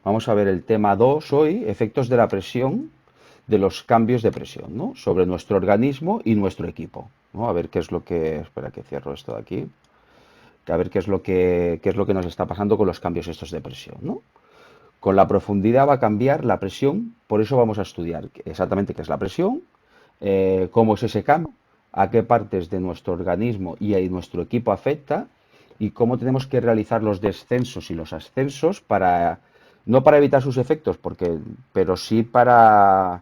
Vamos a ver el tema 2 hoy, efectos de la presión, de los cambios de presión, ¿no? Sobre nuestro organismo y nuestro equipo, ¿no? A ver qué es lo que... Espera que cierro esto de aquí. A ver qué es lo que nos está pasando con los cambios estos de presión, ¿no? Con la profundidad va a cambiar la presión, por eso vamos a estudiar exactamente qué es la presión, cómo es ese cambio, a qué partes de nuestro organismo y a nuestro equipo afecta y cómo tenemos que realizar los descensos y los ascensos para, no para evitar sus efectos, pero sí para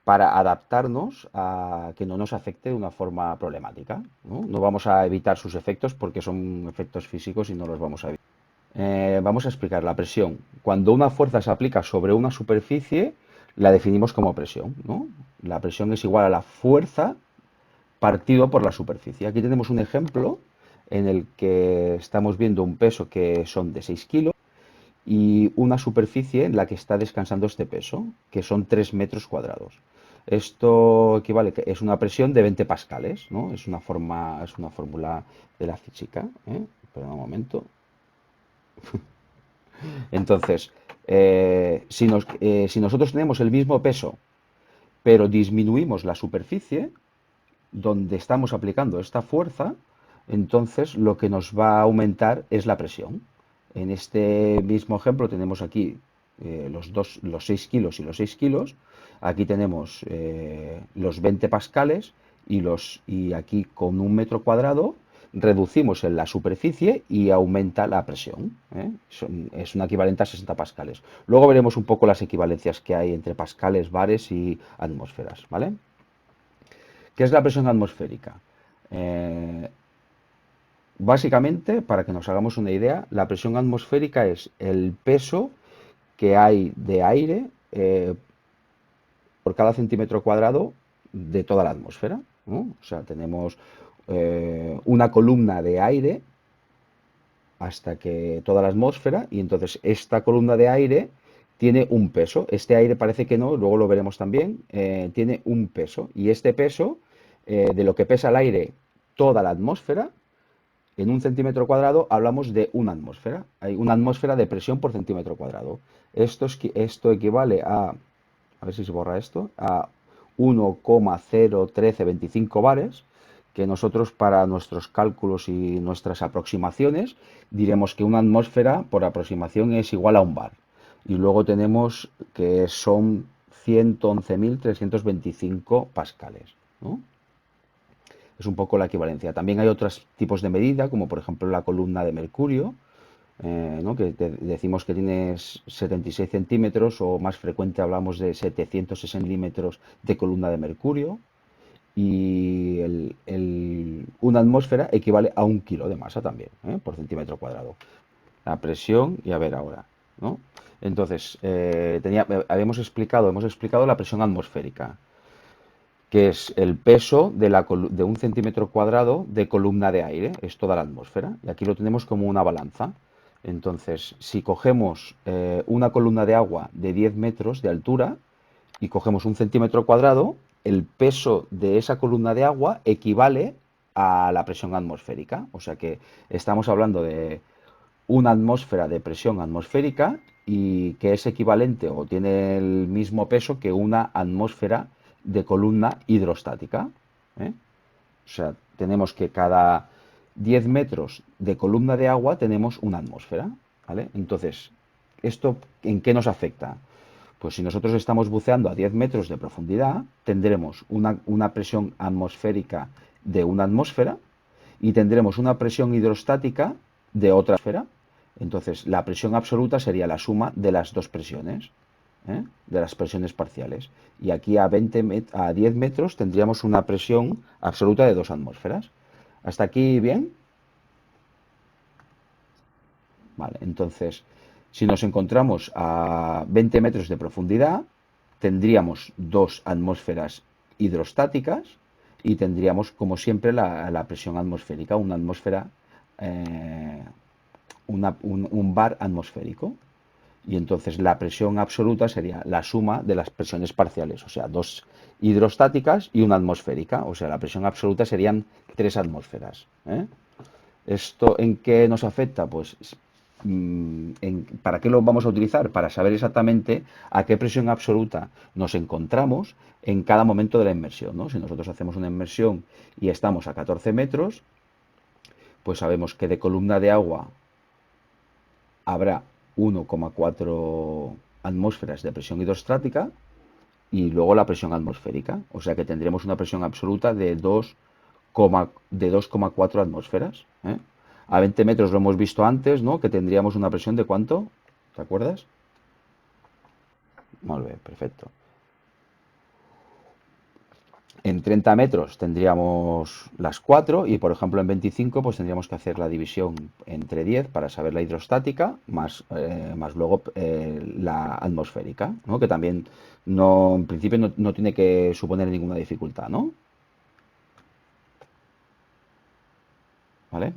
adaptarnos a que no nos afecte de una forma problemática, ¿no? No vamos a evitar sus efectos porque son efectos físicos y no los vamos a evitar. Vamos a explicar la presión. Cuando una fuerza se aplica sobre una superficie, la definimos como presión, ¿no? La presión es igual a la fuerza partido por la superficie. Aquí tenemos un ejemplo en el que estamos viendo un peso que son de 6 kilos y una superficie en la que está descansando este peso, que son 3 metros cuadrados. Esto equivale, es una presión de 20 pascales, ¿no? Es una fórmula de la física, ¿eh? Espera un momento. Entonces, si nosotros tenemos el mismo peso, pero disminuimos la superficie donde estamos aplicando esta fuerza, entonces lo que nos va a aumentar es la presión. En este mismo ejemplo tenemos aquí los 6 kilos y los 6 kilos. Aquí tenemos los 20 pascales y aquí con un metro cuadrado reducimos en la superficie y aumenta la presión, ¿eh? Es un equivalente a 60 pascales. Luego veremos un poco las equivalencias que hay entre pascales, bares y atmósferas, ¿vale? ¿Qué es la presión atmosférica? Eh, Básicamente, para que nos hagamos una idea, la presión atmosférica es el peso que hay de aire por cada centímetro cuadrado de toda la atmósfera, ¿no? O sea, tenemos una columna de aire hasta que toda la atmósfera y entonces esta columna de aire tiene un peso. Este aire parece que no, luego lo veremos también, tiene un peso y este peso de lo que pesa el aire toda la atmósfera en un centímetro cuadrado hablamos de una atmósfera. Hay una atmósfera de presión por centímetro cuadrado. Esto equivale a ver si se borra esto, a 1,01325 bares, que nosotros para nuestros cálculos y nuestras aproximaciones diremos que una atmósfera por aproximación es igual a un bar. Y luego tenemos que son 111.325 pascales, ¿no? Es un poco la equivalencia. También hay otros tipos de medida, como por ejemplo la columna de mercurio, ¿no? Que decimos que tienes 76 centímetros o más frecuente hablamos de 760 milímetros de columna de mercurio y una atmósfera equivale a 1 kilo de masa también, por centímetro cuadrado. La presión y a ver ahora, ¿no? Entonces, hemos explicado la presión atmosférica, que es el peso de un centímetro cuadrado de columna de aire, es toda la atmósfera, y aquí lo tenemos como una balanza. Entonces, si cogemos una columna de agua de 10 metros de altura y cogemos un centímetro cuadrado, el peso de esa columna de agua equivale a la presión atmosférica. O sea que estamos hablando de una atmósfera de presión atmosférica y que es equivalente o tiene el mismo peso que una atmósfera de columna hidrostática, ¿eh? O sea, tenemos que cada 10 metros de columna de agua tenemos una atmósfera, ¿vale? Entonces, ¿esto en qué nos afecta? Pues si nosotros estamos buceando a 10 metros de profundidad, tendremos una presión atmosférica de una atmósfera y tendremos una presión hidrostática de otra atmósfera. Entonces, la presión absoluta sería la suma de las dos presiones, de las presiones parciales. Y aquí a 10 metros tendríamos una presión absoluta de 2 atmósferas. ¿Hasta aquí bien? Vale, entonces, si nos encontramos a 20 metros de profundidad, tendríamos 2 atmósferas hidrostáticas y tendríamos, como siempre, la presión atmosférica, una atmósfera, eh, un bar atmosférico. Y entonces la presión absoluta sería la suma de las presiones parciales, o sea, 2 hidrostáticas y una atmosférica. O sea, la presión absoluta serían 3 atmósferas, ¿eh? ¿Esto en qué nos afecta? Pues ¿para qué lo vamos a utilizar? Para saber exactamente a qué presión absoluta nos encontramos en cada momento de la inmersión, ¿no? Si nosotros hacemos una inmersión y estamos a 14 metros, pues sabemos que de columna de agua habrá 1,4 atmósferas de presión hidrostática y luego la presión atmosférica. O sea que tendremos una presión absoluta de 2,4 atmósferas. ¿Eh? A 20 metros lo hemos visto antes, ¿no? Que tendríamos una presión de ¿cuánto? ¿Te acuerdas? Muy bien, perfecto. En 30 metros tendríamos las 4 y, por ejemplo, en 25 pues tendríamos que hacer la división entre 10 para saber la hidrostática más luego la atmosférica, ¿no? Que también no, en principio no tiene que suponer ninguna dificultad, ¿no? ¿Vale?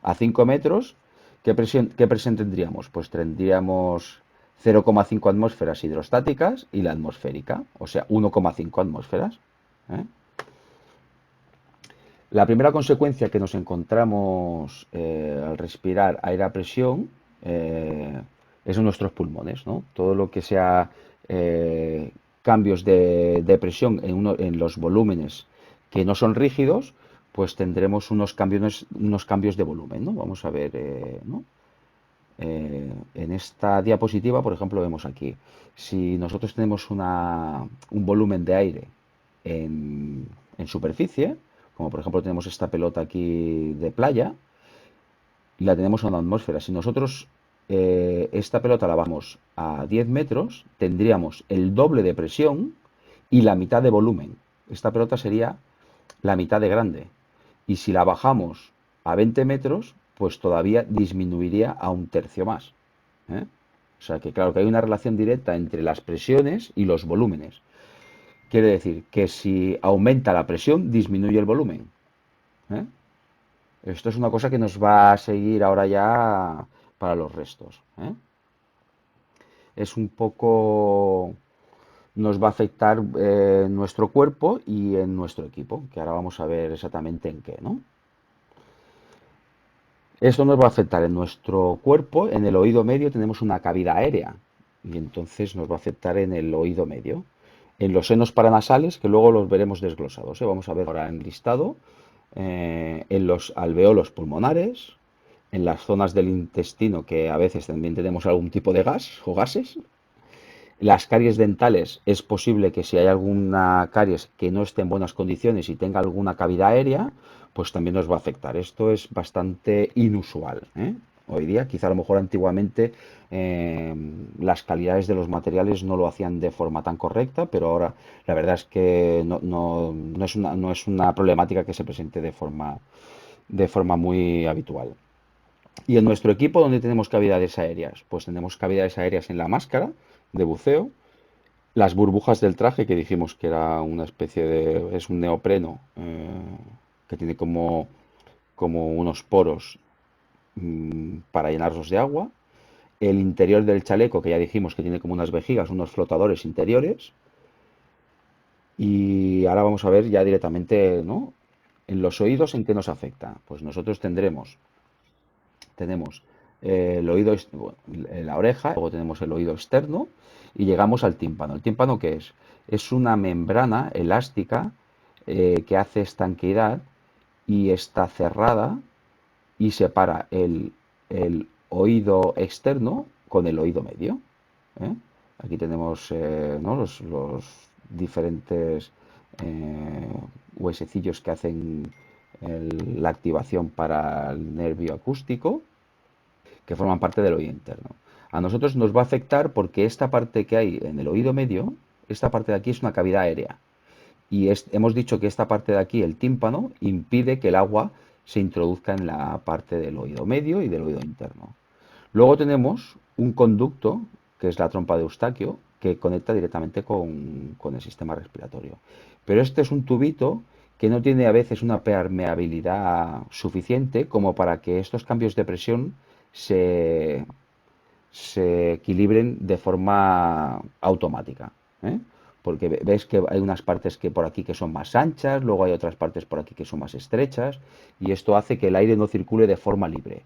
A 5 metros, ¿qué presión tendríamos? Pues tendríamos 0,5 atmósferas hidrostáticas y la atmosférica, o sea, 1,5 atmósferas. ¿Eh? La primera consecuencia que nos encontramos al respirar aire a presión es en nuestros pulmones, ¿no? Todo lo que sea cambios de presión en los volúmenes que no son rígidos, pues tendremos unos cambios de volumen, ¿no? Vamos a ver, ¿no? En esta diapositiva, por ejemplo, vemos aquí, si nosotros tenemos un volumen de aire en superficie, como por ejemplo tenemos esta pelota aquí de playa, y la tenemos a una atmósfera. Si nosotros esta pelota la bajamos a 10 metros, tendríamos el doble de presión y la mitad de volumen. Esta pelota sería la mitad de grande. Y si la bajamos a 20 metros, pues todavía disminuiría a un tercio más. ¿Eh? O sea que claro que hay una relación directa entre las presiones y los volúmenes. Quiere decir que si aumenta la presión, disminuye el volumen. ¿Eh? Esto es una cosa que nos va a seguir ahora ya para los restos. ¿Eh? Es un poco, nos va a afectar en nuestro cuerpo y en nuestro equipo, que ahora vamos a ver exactamente en qué, ¿no? Esto nos va a afectar en nuestro cuerpo, en el oído medio tenemos una cavidad aérea y entonces nos va a afectar en el oído medio. En los senos paranasales, que luego los veremos desglosados, ¿eh? Vamos a ver ahora en listado, en los alveolos pulmonares, en las zonas del intestino que a veces también tenemos algún tipo de gas o gases. Las caries dentales es posible que si hay alguna caries que no esté en buenas condiciones y tenga alguna cavidad aérea, pues también nos va a afectar. Esto es bastante inusual, ¿eh? Hoy día, quizá a lo mejor antiguamente las calidades de los materiales no lo hacían de forma tan correcta, pero ahora la verdad es que no es una problemática que se presente de forma muy habitual. Y en nuestro equipo, ¿dónde tenemos cavidades aéreas? Pues tenemos cavidades aéreas en la máscara de buceo, las burbujas del traje, que dijimos que era una especie de, es un neopreno que tiene como unos poros para llenarlos de agua. El interior del chaleco, que ya dijimos que tiene como unas vejigas, unos flotadores interiores. Y ahora vamos a ver ya directamente, ¿no? En los oídos, ¿en qué nos afecta? Pues nosotros tenemos el oído, bueno, la oreja, luego tenemos el oído externo y llegamos al tímpano. ¿El tímpano qué es? Es una membrana elástica que hace estanqueidad y está cerrada y separa el oído externo con el oído medio. ¿Eh? Aquí tenemos ¿no? los diferentes huesecillos que hacen la activación para el nervio acústico que forman parte del oído interno. A nosotros nos va a afectar porque esta parte que hay en el oído medio, esta parte de aquí es una cavidad aérea. Y hemos dicho que esta parte de aquí, el tímpano, impide que el agua se introduzca en la parte del oído medio y del oído interno. Luego tenemos un conducto, que es la trompa de Eustaquio, que conecta directamente con el sistema respiratorio. Pero este es un tubito que no tiene a veces una permeabilidad suficiente como para que estos cambios de presión se, se equilibren de forma automática. ¿Eh? Porque ves que hay unas partes que por aquí que son más anchas, luego hay otras partes por aquí que son más estrechas, y esto hace que el aire no circule de forma libre.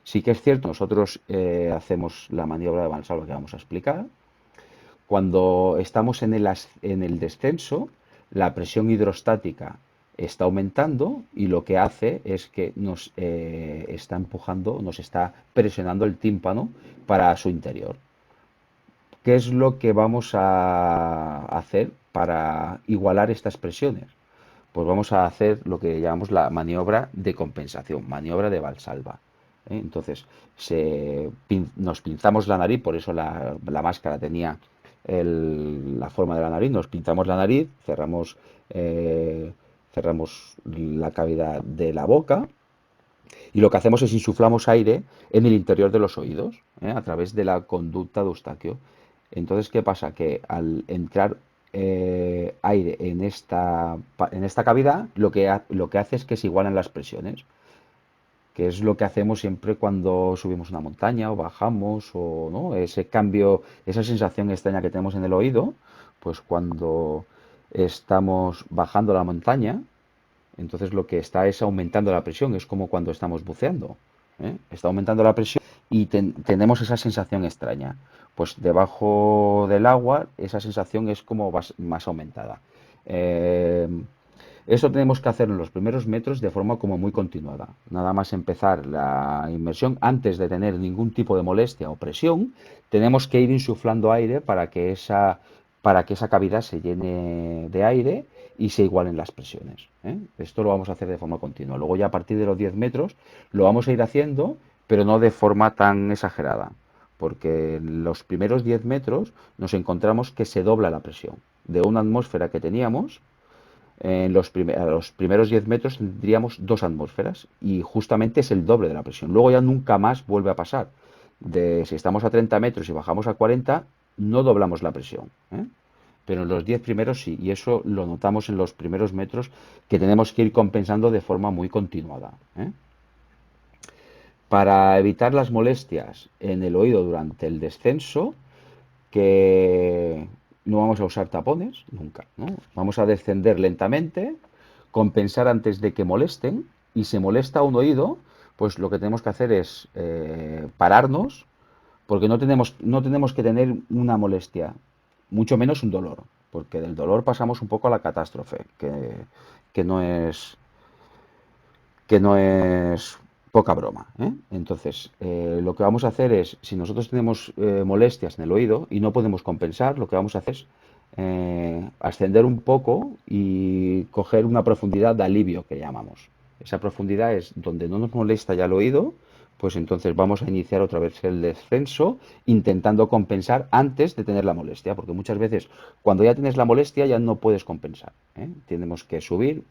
Sí que es cierto, nosotros hacemos la maniobra de Valsalva que vamos a explicar. Cuando estamos en el descenso, la presión hidrostática está aumentando y lo que hace es que nos está empujando, nos está presionando el tímpano para su interior. ¿Qué es lo que vamos a hacer para igualar estas presiones? Pues vamos a hacer lo que llamamos la maniobra de compensación, maniobra de Valsalva. Entonces, nos pinzamos la nariz, por eso la máscara tenía la forma de la nariz, nos pinzamos la nariz, cerramos la cavidad de la boca y lo que hacemos es insuflamos aire en el interior de los oídos, a través de la conducta de Eustaquio. Entonces, ¿qué pasa? Que al entrar aire en esta cavidad, lo que hace es que se igualan las presiones, que es lo que hacemos siempre cuando subimos una montaña o bajamos, o ¿no? Ese cambio, esa sensación extraña que tenemos en el oído, pues cuando estamos bajando la montaña, entonces lo que está es aumentando la presión, es como cuando estamos buceando, ¿eh? Está aumentando la presión y tenemos esa sensación extraña. Pues debajo del agua esa sensación es como más aumentada. Eh, Eso tenemos que hacerlo en los primeros metros de forma como muy continuada. Nada más empezar la inmersión, antes de tener ningún tipo de molestia o presión, tenemos que ir insuflando aire para que esa cavidad se llene de aire y se igualen las presiones, ¿eh? Esto lo vamos a hacer de forma continua. Luego ya a partir de los 10 metros lo vamos a ir haciendo, pero no de forma tan exagerada, porque en los primeros 10 metros nos encontramos que se dobla la presión. De una atmósfera que teníamos, a los primeros 10 metros tendríamos 2 atmósferas y justamente es el doble de la presión. Luego ya nunca más vuelve a pasar. Si estamos a 30 metros y bajamos a 40, no doblamos la presión, ¿eh? Pero en los 10 primeros sí, y eso lo notamos en los primeros metros que tenemos que ir compensando de forma muy continuada, ¿eh? Para evitar las molestias en el oído durante el descenso, que no vamos a usar tapones, nunca, ¿no? Vamos a descender lentamente, compensar antes de que molesten, y si molesta un oído, pues lo que tenemos que hacer es pararnos, porque no tenemos que tener una molestia, mucho menos un dolor, porque del dolor pasamos un poco a la catástrofe, que no es que no es poca broma, ¿eh? Entonces, lo que vamos a hacer es, si nosotros tenemos molestias en el oído y no podemos compensar, lo que vamos a hacer es ascender un poco y coger una profundidad de alivio que llamamos. Esa profundidad es donde no nos molesta ya el oído, pues entonces vamos a iniciar otra vez el descenso intentando compensar antes de tener la molestia, porque muchas veces cuando ya tienes la molestia ya no puedes compensar, ¿eh? Tenemos que subir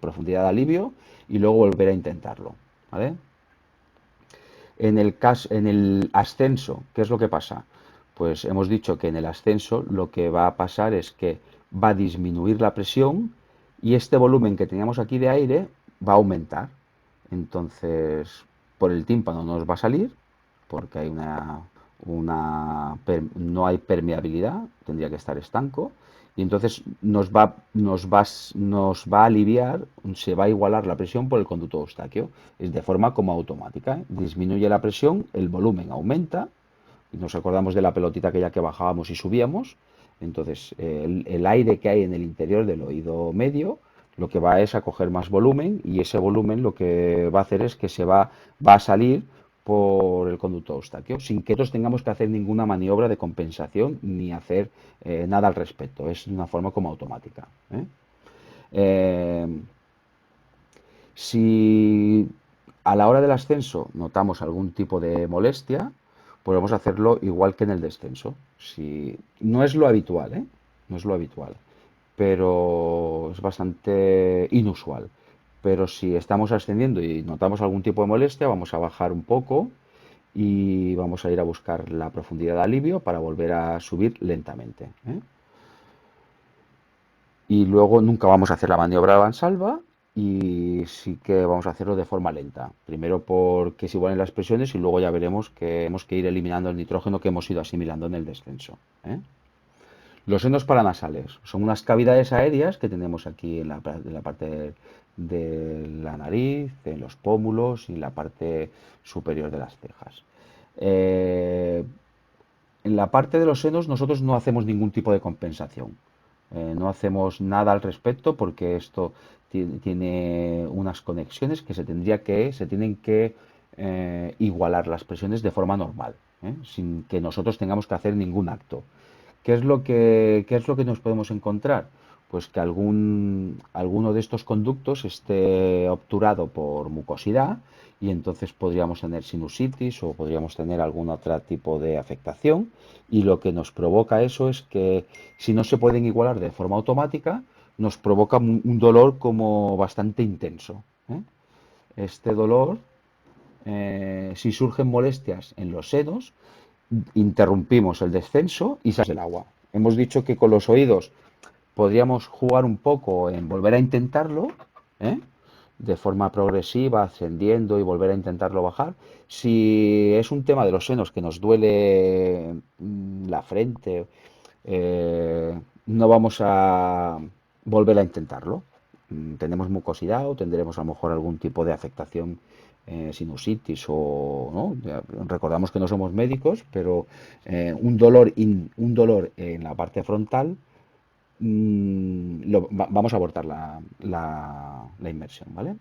profundidad de alivio y luego volver a intentarlo, ¿vale? En el ascenso, ¿qué es lo que pasa? Pues hemos dicho que en el ascenso lo que va a pasar es que va a disminuir la presión y este volumen que teníamos aquí de aire va a aumentar. Entonces, por el tímpano nos va a salir, porque hay no hay permeabilidad, tendría que estar estanco, y entonces nos va a aliviar, se va a igualar la presión por el conducto Eustaquio, es de forma como automática, ¿eh? Disminuye la presión, el volumen aumenta, y nos acordamos de la pelotita aquella que bajábamos y subíamos, entonces el aire que hay en el interior del oído medio lo que va es a coger más volumen y ese volumen lo que va a hacer es que va a salir por el conducto Eustaquio, sin que nosotros tengamos que hacer ninguna maniobra de compensación ni hacer nada al respecto. Es de una forma como automática, ¿eh? Eh, si a la hora del ascenso notamos algún tipo de molestia, podemos hacerlo igual que en el descenso. Si, no es lo habitual, ¿eh? No es lo habitual, pero es bastante inusual. Pero si estamos ascendiendo y notamos algún tipo de molestia, vamos a bajar un poco y vamos a ir a buscar la profundidad de alivio para volver a subir lentamente, ¿eh? Y luego nunca vamos a hacer la maniobra de Valsalva y sí que vamos a hacerlo de forma lenta. Primero porque se igualen las presiones y luego ya veremos que hemos que ir eliminando el nitrógeno que hemos ido asimilando en el descenso, ¿eh? Los senos paranasales son unas cavidades aéreas que tenemos aquí en la parte de la nariz, en los pómulos y en la parte superior de las cejas. Eh, en la parte de los senos nosotros no hacemos ningún tipo de compensación. No hacemos nada al respecto porque esto tiene unas conexiones que se tienen que igualar las presiones de forma normal, sin que nosotros tengamos que hacer ningún acto. Qué es lo que nos podemos encontrar? Pues que alguno de estos conductos esté obturado por mucosidad y entonces podríamos tener sinusitis o podríamos tener algún otro tipo de afectación y lo que nos provoca eso es que si no se pueden igualar de forma automática, nos provoca un dolor como bastante intenso. ¿Eh? Este dolor, si surgen molestias en los senos, interrumpimos el descenso y sale el agua. Hemos dicho que con los oídos podríamos jugar un poco en volver a intentarlo, ¿eh? De forma progresiva, ascendiendo y volver a intentarlo bajar. Si es un tema de los senos que nos duele la frente, no vamos a volver a intentarlo. Tenemos mucosidad o tendremos a lo mejor algún tipo de afectación, sinusitis o no. Recordamos que no somos médicos, pero un dolor en la parte frontal, vamos a abortar la inmersión, ¿vale?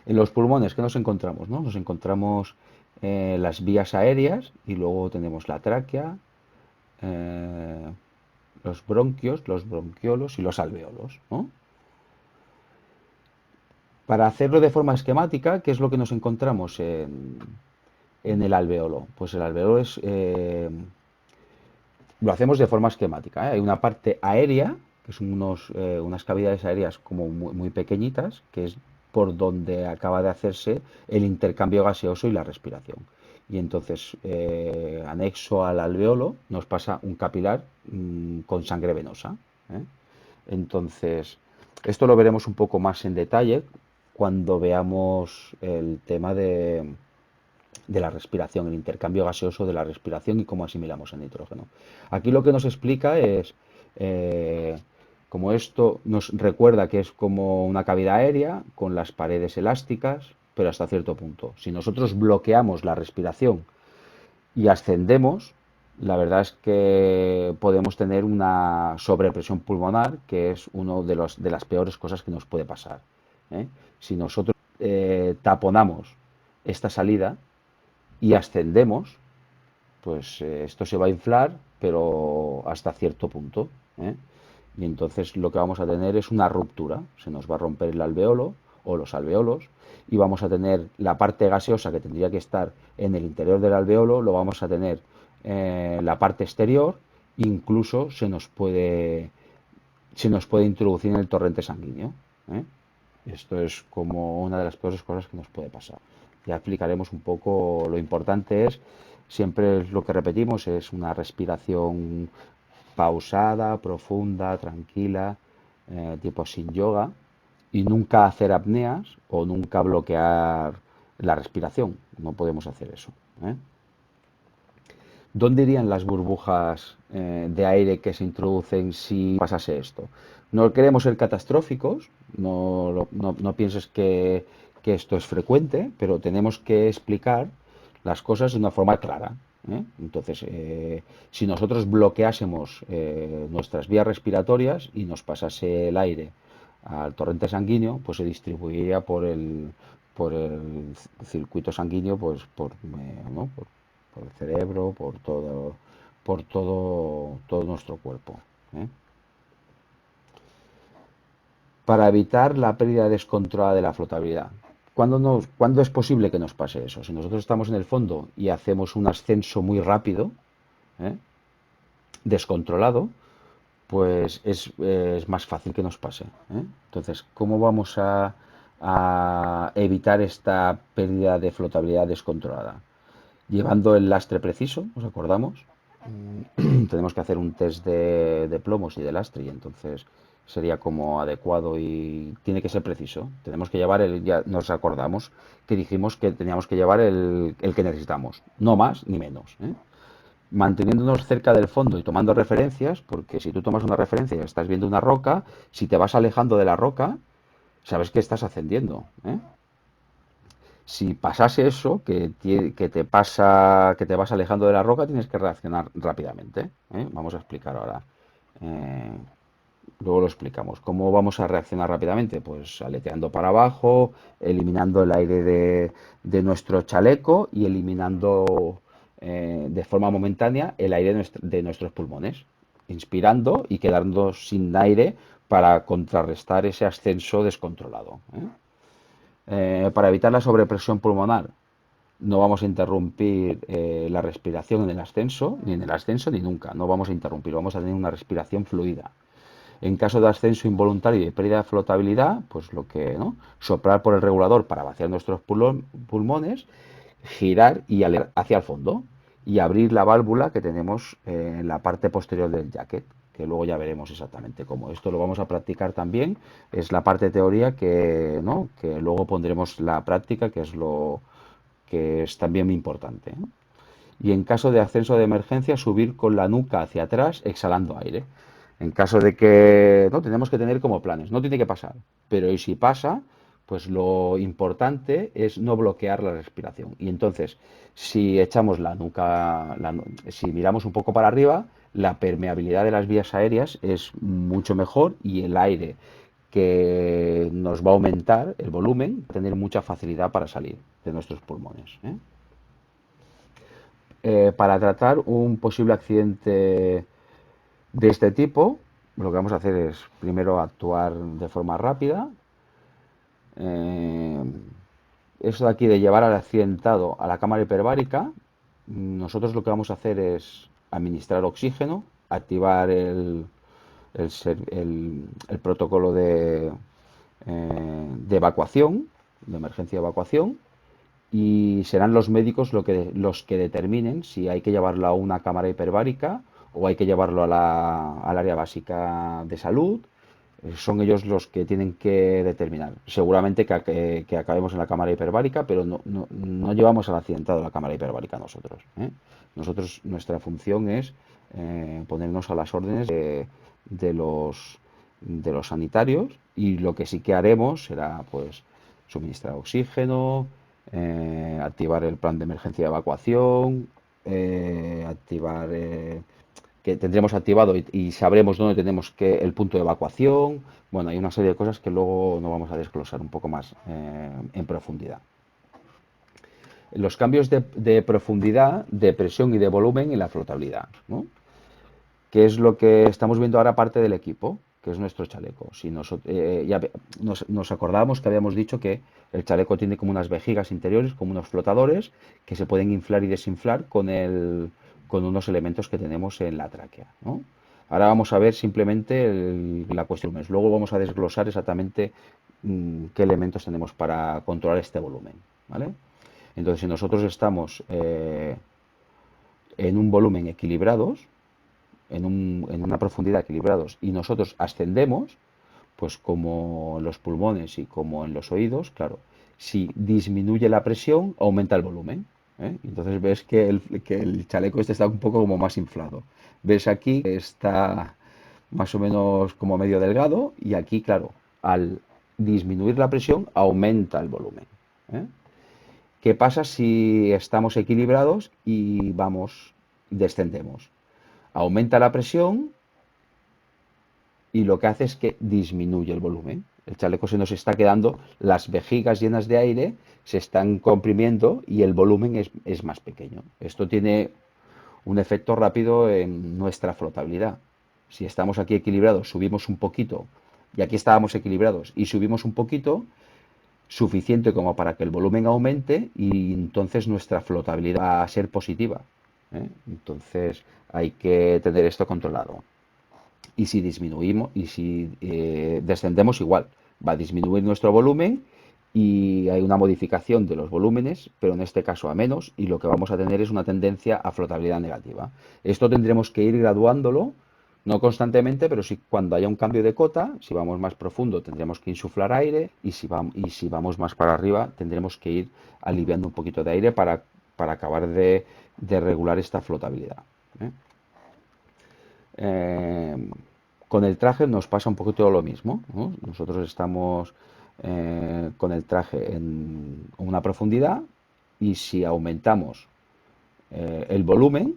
En los pulmones, ¿qué nos encontramos? ¿No? Nos encontramos las vías aéreas y luego tenemos la tráquea, eh, los bronquios, los bronquiolos y los alveolos, ¿no? Para hacerlo de forma esquemática, ¿qué es lo que nos encontramos en el alveolo? Pues el alveolo lo hacemos de forma esquemática, ¿eh? Hay una parte aérea, que son unas cavidades aéreas como muy pequeñitas, que es por donde acaba de hacerse el intercambio gaseoso y la respiración. Y entonces, anexo al alveolo, nos pasa un capilar con sangre venosa, ¿eh? Entonces, esto lo veremos un poco más en detalle cuando veamos el tema de la respiración, el intercambio gaseoso de la respiración y cómo asimilamos el nitrógeno. Aquí lo que nos explica es, eh, como esto nos recuerda que es como una cavidad aérea con las paredes elásticas, pero hasta cierto punto. Si nosotros bloqueamos la respiración y ascendemos, la verdad es que podemos tener una sobrepresión pulmonar, que es una de las peores cosas que nos puede pasar, ¿eh? Si nosotros taponamos esta salida, y ascendemos, pues esto se va a inflar, pero hasta cierto punto, ¿eh? Y entonces lo que vamos a tener es una ruptura, se nos va a romper el alveolo o los alveolos y vamos a tener la parte gaseosa que tendría que estar en el interior del alveolo, lo vamos a tener en la parte exterior, incluso se nos puede introducir en el torrente sanguíneo, ¿eh? Esto es como una de las peores cosas que nos puede pasar. Ya explicaremos un poco. Lo importante es, siempre es lo que repetimos, es una respiración pausada, profunda, tranquila, tipo sin yoga, y nunca hacer apneas o nunca bloquear la respiración. No podemos hacer eso, ¿eh? ¿Dónde irían las burbujas de aire que se introducen si pasase esto? No queremos ser catastróficos, no pienses que esto es frecuente, pero tenemos que explicar las cosas de una forma clara, ¿eh? Entonces, si nosotros bloqueásemos nuestras vías respiratorias y nos pasase el aire al torrente sanguíneo, pues se distribuiría por el circuito sanguíneo, pues ¿no? Por el cerebro, todo nuestro cuerpo, ¿eh? Para evitar la pérdida descontrolada de la flotabilidad. ¿Cuándo es posible que nos pase eso? Si nosotros estamos en el fondo y hacemos un ascenso muy rápido, ¿eh? Descontrolado, pues es más fácil que nos pase, ¿eh? Entonces, ¿cómo vamos a evitar esta pérdida de flotabilidad descontrolada? Llevando el lastre preciso, ¿os acordamos? Tenemos que hacer un test de plomos y de lastre y entonces sería como adecuado y tiene que ser preciso. Tenemos que llevar ya nos acordamos que dijimos que teníamos que llevar el que necesitamos, no más ni menos, ¿eh? manteniéndonos cerca del fondo y tomando referencias, porque si tú tomas una referencia y estás viendo una roca, si te vas alejando de la roca, sabes que estás ascendiendo, ¿eh? Si pasase eso, que te vas alejando de la roca, tienes que reaccionar rápidamente, ¿eh? Vamos a explicar ahora. Eh, Luego lo explicamos. ¿Cómo vamos a reaccionar rápidamente? Pues aleteando para abajo, eliminando el aire de nuestro chaleco y eliminando de forma momentánea el aire de nuestros pulmones. Inspirando y quedándonos sin aire para contrarrestar ese ascenso descontrolado, ¿eh? Para evitar la sobrepresión pulmonar, no vamos a interrumpir la respiración en el ascenso, ni en el ascenso ni nunca. No vamos a interrumpir, vamos a tener una respiración fluida. En caso de ascenso involuntario y pérdida de flotabilidad, pues lo que, ¿no? Soplar por el regulador para vaciar nuestros pulmones, girar y hacia el fondo y abrir la válvula que tenemos en la parte posterior del jacket, que luego ya veremos exactamente cómo. Esto lo vamos a practicar también, es la parte de teoría que, ¿no? Que luego pondremos la práctica, que es lo que es también muy importante, ¿eh? Y en caso de ascenso de emergencia, subir con la nuca hacia atrás, exhalando aire. En caso de que no, tenemos que tener como planes, no tiene que pasar, pero y si pasa, pues lo importante es no bloquear la respiración. Y entonces, si echamos la nuca, si miramos un poco para arriba, la permeabilidad de las vías aéreas es mucho mejor y el aire que nos va a aumentar el volumen, va a tener mucha facilidad para salir de nuestros pulmones, ¿eh? Para tratar un posible accidente de este tipo, lo que vamos a hacer es primero actuar de forma rápida. Eh, Eso de aquí de llevar al accidentado a la cámara hiperbárica, nosotros lo que vamos a hacer es administrar oxígeno, activar el protocolo de evacuación, de emergencia de evacuación, y serán los médicos los que determinen si hay que llevarlo a una cámara hiperbárica o hay que llevarlo al área básica de salud. Son ellos los que tienen que determinar. Seguramente que acabemos en la cámara hiperbárica, pero no llevamos al accidentado a la cámara hiperbárica nosotros, ¿eh? Nosotros, nuestra función es ponernos a las órdenes de los sanitarios, y lo que sí que haremos será pues suministrar oxígeno, activar el plan de emergencia de evacuación, activar que tendremos activado y sabremos dónde tenemos el punto de evacuación. Bueno, hay una serie de cosas que luego no vamos a desglosar un poco más en profundidad. Los cambios de profundidad, de presión y de volumen en la flotabilidad, ¿no? Que es lo que estamos viendo ahora parte del equipo, que es nuestro chaleco. Si ya nos acordamos que habíamos dicho que el chaleco tiene como unas vejigas interiores, como unos flotadores, que se pueden inflar y desinflar con unos elementos que tenemos en la tráquea, ¿no? Ahora vamos a ver simplemente la cuestión. Luego vamos a desglosar exactamente qué elementos tenemos para controlar este volumen, ¿vale? Entonces, si nosotros estamos en un volumen equilibrados, en una profundidad equilibrados, y nosotros ascendemos, pues como en los pulmones y como en los oídos, claro, si disminuye la presión, aumenta el volumen, ¿eh? Entonces ves que el chaleco este está un poco como más inflado. Ves aquí que está más o menos como medio delgado, y aquí, claro, al disminuir la presión, aumenta el volumen, ¿eh? ¿Qué pasa si estamos equilibrados y descendemos? Aumenta la presión y lo que hace es que disminuye el volumen. El chaleco se nos está quedando, las vejigas llenas de aire se están comprimiendo y el volumen es más pequeño. Esto tiene un efecto rápido en nuestra flotabilidad. Si estamos aquí equilibrados, subimos un poquito, y aquí estábamos equilibrados y subimos un poquito, suficiente como para que el volumen aumente, y entonces nuestra flotabilidad va a ser positiva, ¿eh? Entonces hay que tener esto controlado. Y si disminuimos y si descendemos, igual va a disminuir nuestro volumen, y hay una modificación de los volúmenes, pero en este caso a menos, y lo que vamos a tener es una tendencia a flotabilidad negativa. Esto tendremos que ir graduándolo, no constantemente, pero sí cuando haya un cambio de cota. Si vamos más profundo tendremos que insuflar aire, y si vamos más para arriba tendremos que ir aliviando un poquito de aire para acabar de regular esta flotabilidad. ¿eh? Eh, con el traje nos pasa un poquito lo mismo, ¿no? Nosotros estamos con el traje en una profundidad y si aumentamos el volumen,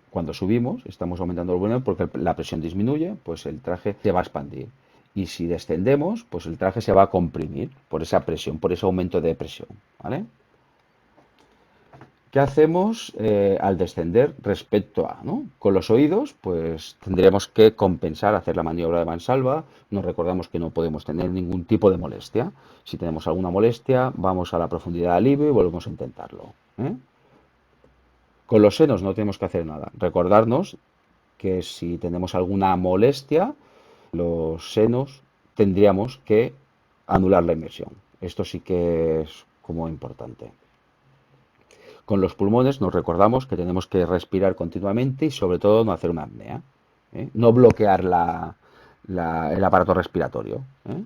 cuando subimos, estamos aumentando el volumen porque la presión disminuye, pues el traje se va a expandir. Y si descendemos, pues el traje se va a comprimir por esa presión, por ese aumento de presión, ¿vale? ¿Qué hacemos al descender respecto a, ¿no? Con los oídos, pues tendremos que compensar, hacer la maniobra de mansalva. Nos recordamos que no podemos tener ningún tipo de molestia. Si tenemos alguna molestia, vamos a la profundidad de alivio y volvemos a intentarlo, ¿eh? Con los senos no tenemos que hacer nada. Recordarnos que si tenemos alguna molestia, los senos tendríamos que anular la inmersión. Esto sí que es como importante. Con los pulmones nos recordamos que tenemos que respirar continuamente y sobre todo no hacer una apnea, ¿eh? No bloquear el aparato respiratorio, ¿eh?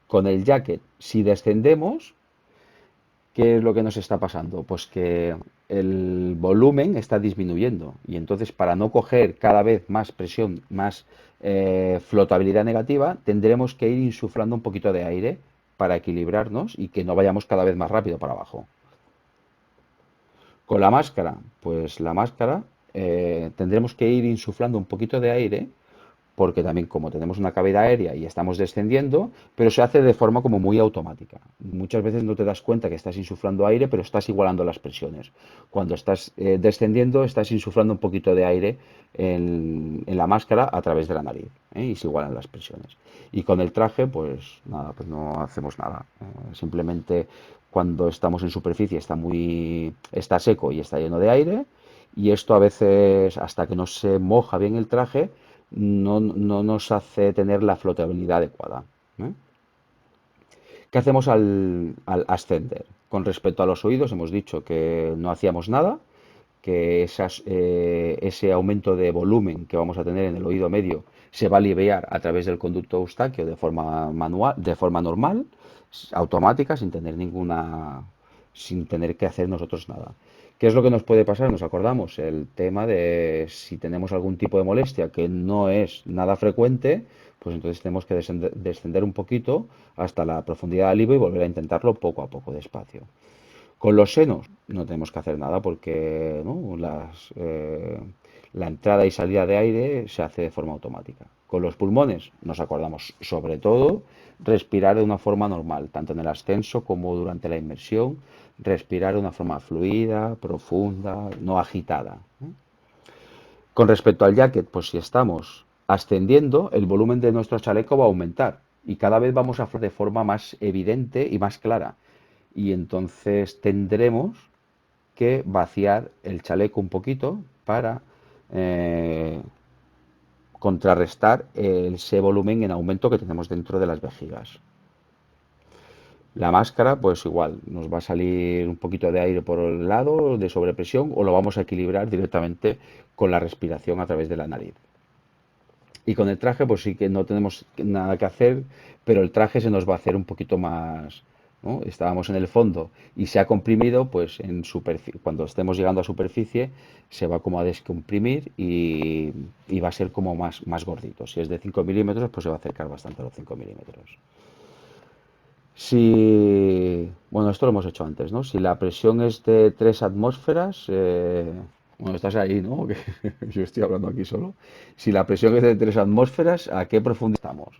Con el jacket, si descendemos, ¿qué es lo que nos está pasando? Pues que el volumen está disminuyendo y entonces para no coger cada vez más presión, más flotabilidad negativa, tendremos que ir insuflando un poquito de aire para equilibrarnos y que no vayamos cada vez más rápido para abajo. Con la máscara, pues la máscara tendremos que ir insuflando un poquito de aire porque también como tenemos una cavidad aérea y estamos descendiendo, pero se hace de forma como muy automática. Muchas veces no te das cuenta que estás insuflando aire, pero estás igualando las presiones. Cuando estás descendiendo, estás insuflando un poquito de aire en la máscara a través de la nariz, ¿eh? Y se igualan las presiones. Y con el traje, pues nada, pues no hacemos nada. Simplemente cuando estamos en superficie está seco y está lleno de aire, y esto a veces, hasta que no se moja bien el traje, no nos hace tener la flotabilidad adecuada, ¿eh? ¿Qué hacemos al ascender? Con respecto a los oídos, hemos dicho que no hacíamos nada, que ese aumento de volumen que vamos a tener en el oído medio se va a aliviar a través del conducto eustaquio de forma manual, de forma normal, automática, sin tener que hacer nosotros nada. ¿Qué es lo que nos puede pasar? Nos acordamos el tema de si tenemos algún tipo de molestia que no es nada frecuente, pues entonces tenemos que descender un poquito hasta la profundidad del alivio y volver a intentarlo poco a poco, despacio. Con los senos no tenemos que hacer nada porque, ¿no? La entrada y salida de aire se hace de forma automática. Con los pulmones nos acordamos sobre todo respirar de una forma normal, tanto en el ascenso como durante la inmersión, respirar de una forma fluida, profunda, no agitada, ¿eh? Con respecto al jacket, pues si estamos ascendiendo, el volumen de nuestro chaleco va a aumentar y cada vez vamos a flotar de forma más evidente y más clara. Y entonces tendremos que vaciar el chaleco un poquito para eh, contrarrestar ese volumen en aumento que tenemos dentro de las vejigas. La máscara, pues igual, nos va a salir un poquito de aire por el lado de sobrepresión o lo vamos a equilibrar directamente con la respiración a través de la nariz. Y con el traje, pues sí que no tenemos nada que hacer, pero el traje se nos va a hacer un poquito más, ¿no? Estábamos en el fondo y se ha comprimido, pues cuando estemos llegando a superficie se va como a descomprimir y va a ser como más gordito. Si es de 5 milímetros, pues se va a acercar bastante a los 5 milímetros. Si, bueno, esto lo hemos hecho antes, ¿no? Si la presión es de 3 atmósferas, bueno, estás ahí, ¿no? Que yo estoy hablando aquí solo. Si la presión es de 3 atmósferas, ¿a qué profundidad estamos?